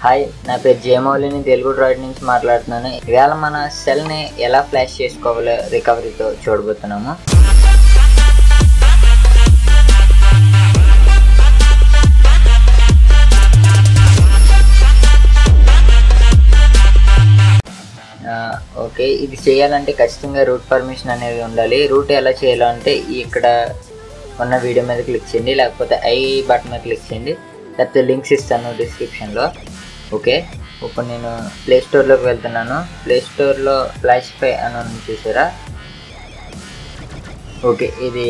Hi, నా పేరు జయమౌళిని Telugu droid నుంచి మాట్లాడుతున్నాను. ఇవాళ మన సెల్ని ఎలా ఫ్లాష్ చేసుకోవాలో రికవరీతో చూడబోతున్నాము. ఓకే, ఇది చేయాలంటే ఖచ్చితంగా రూట్ పర్మిషన్ అనేది ఉండాలి. రూట్ ఎలా చేయాలంటే ఇక్కడ ఉన్న వీడియో మీద క్లిక్ చేయండి, లేకపోతే ఐ బటన్ మీద క్లిక్ చేయండి, లేకపోతే లింక్స్ ఇస్తాను డిస్క్రిప్షన్లో. ఓకే, ఇప్పుడు నేను ప్లే స్టోర్లోకి వెళ్తున్నాను. ప్లే స్టోర్లో ఫ్లాష్ఫై అని చూసారా? ఓకే, ఇది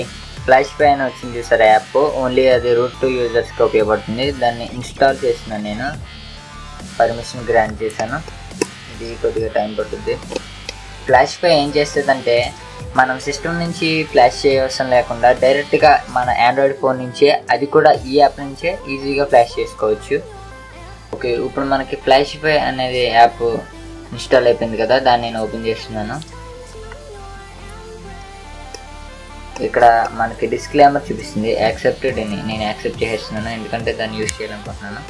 ఫ్లాష్ఫై అని వచ్చింది చూసారా యాప్. ఓన్లీ అది రూట్ టు యూజర్స్కి ఉపయోగపడుతుంది. దాన్ని ఇన్స్టాల్ చేసిన నేను పర్మిషన్ గ్రాంట్ చేశాను. ఇది కొద్దిగా టైం పడుతుంది. ఫ్లాష్ఫై ఏం చేస్తుందంటే మనం సిస్టమ్ నుంచి ఫ్లాష్ చేయవసరం లేకుండా డైరెక్ట్గా మన ఆండ్రాయిడ్ ఫోన్ నుంచే, అది కూడా ఈ యాప్ నుంచే ఈజీగా ఫ్లాష్ చేసుకోవచ్చు. ఓకే, ఇప్పుడు మనకి ఫ్లాష్ఫై అనేది యాప్ ఇన్స్టాల్ అయిపోయింది కదా, దాన్ని నేను ఓపెన్ చేస్తున్నాను. ఇక్కడ మనకి డిస్క్లైమర్ చూపిస్తుంది, యాక్సెప్టెడ్ అని. నేను యాక్సెప్ట్ చేసేస్తున్నాను, ఎందుకంటే దాన్ని యూజ్ చేయాలనుకుంటున్నాను.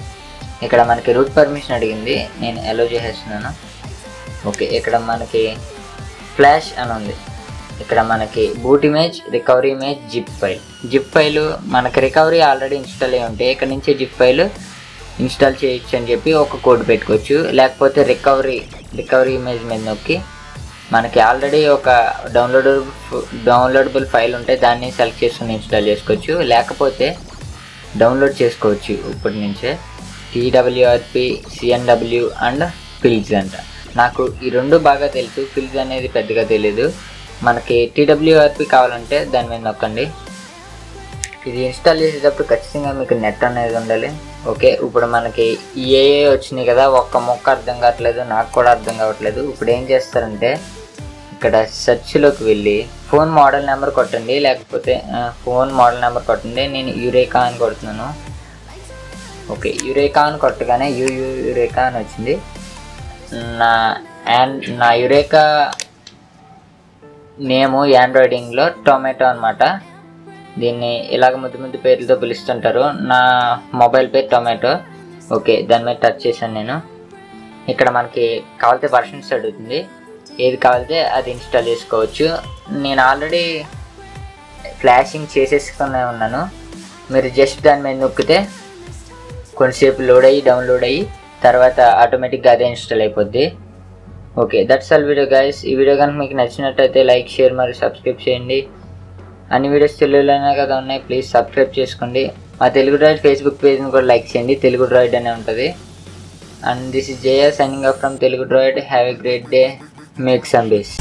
ఇక్కడ మనకి రూట్ పర్మిషన్ అడిగింది, నేను అలో చేసేస్తున్నాను. ఓకే, ఇక్కడ మనకి ఫ్లాష్ అని ఉంది. ఇక్కడ మనకి boot image, recovery image, zip file. మనకి రికవరీ ఆల్రెడీ ఇన్స్టాల్ అయ్యి ఉంటే ఇక్కడ నుంచి జిప్ ఫైల్ ఇన్స్టాల్ చేయొచ్చు అని చెప్పి ఒక కోడ్ పెట్టుకోవచ్చు. లేకపోతే రికవరీ ఇమేజ్ మీద నొక్కి మనకి ఆల్రెడీ ఒక డౌన్లోడబుల్ ఫైల్ ఉంటే దాన్ని సెలెక్ట్ చేసుకుని ఇన్స్టాల్ చేసుకోవచ్చు. లేకపోతే డౌన్లోడ్ చేసుకోవచ్చు ఇప్పటి నుంచే. TWRP, CNW అండ్ ఫిల్స్ అంట. నాకు ఈ రెండు బాగా తెలుసు, ఫిల్స్ అనేది పెద్దగా తెలీదు. మనకి TWRP కావాలంటే దాని మీద నొక్కండి. ఇది ఇన్స్టాల్ చేసేటప్పుడు ఖచ్చితంగా మీకు నెట్ అనేది ఉండాలి. ఓకే, ఇప్పుడు మనకి ఏ వచ్చినాయి కదా, ఒక్క మొక్క అర్థం కావట్లేదు, నాకు కూడా అర్థం కావట్లేదు. ఇప్పుడు ఏం చేస్తారంటే ఇక్కడ సెర్చ్లోకి వెళ్ళి ఫోన్ మోడల్ నెంబర్ కొట్టండి, లేకపోతే ఫోన్ మోడల్ నెంబర్ కొట్టండి. నేను యురేకా అని కొడుతున్నాను. ఓకే, యురేకా అని కొట్టగానే యురేకా అని వచ్చింది. నా యురేకా నేము ఆండ్రాయిడింగ్లో టొమాటో అనమాట. దీన్ని ఇలాగ ముద్దు పేర్లతో పిలుస్తుంటారు. నా మొబైల్ పేరు టొమాటో. ఓకే, దాని మీద టచ్ చేశాను నేను. ఇక్కడ మనకి కావాలితే వర్షన్స్ అడుగుతుంది, ఏది కావాలితే అది ఇన్స్టాల్ చేసుకోవచ్చు. నేను ఆల్రెడీ ఫ్లాషింగ్ చేసేసుకునే ఉన్నాను. మీరు జస్ట్ దాని మీద నొక్కితే కొంతసేపు డౌన్లోడ్ అయ్యి తర్వాత ఆటోమేటిక్గా అదే ఇన్స్టాల్ అయిపోద్ది. Okay, that's all video guys. ఈ వీడియో కనుక మీకు నచ్చినట్టయితే లైక్, షేర్ మరియు సబ్స్క్రైబ్ చేయండి. అన్ని వీడియోస్ తెలుగులోనే కదా ఉన్నాయి, ప్లీజ్ సబ్స్క్రైబ్ చేసుకోండి. మా తెలుగు డ్రాయిడ్ ఫేస్బుక్ పేజ్ని కూడా లైక్ చేయండి, తెలుగు డ్రాయిడ్ అనే ఉంటుంది. And this is Jaya signing off from Telugu droid. Have a great day, make some base.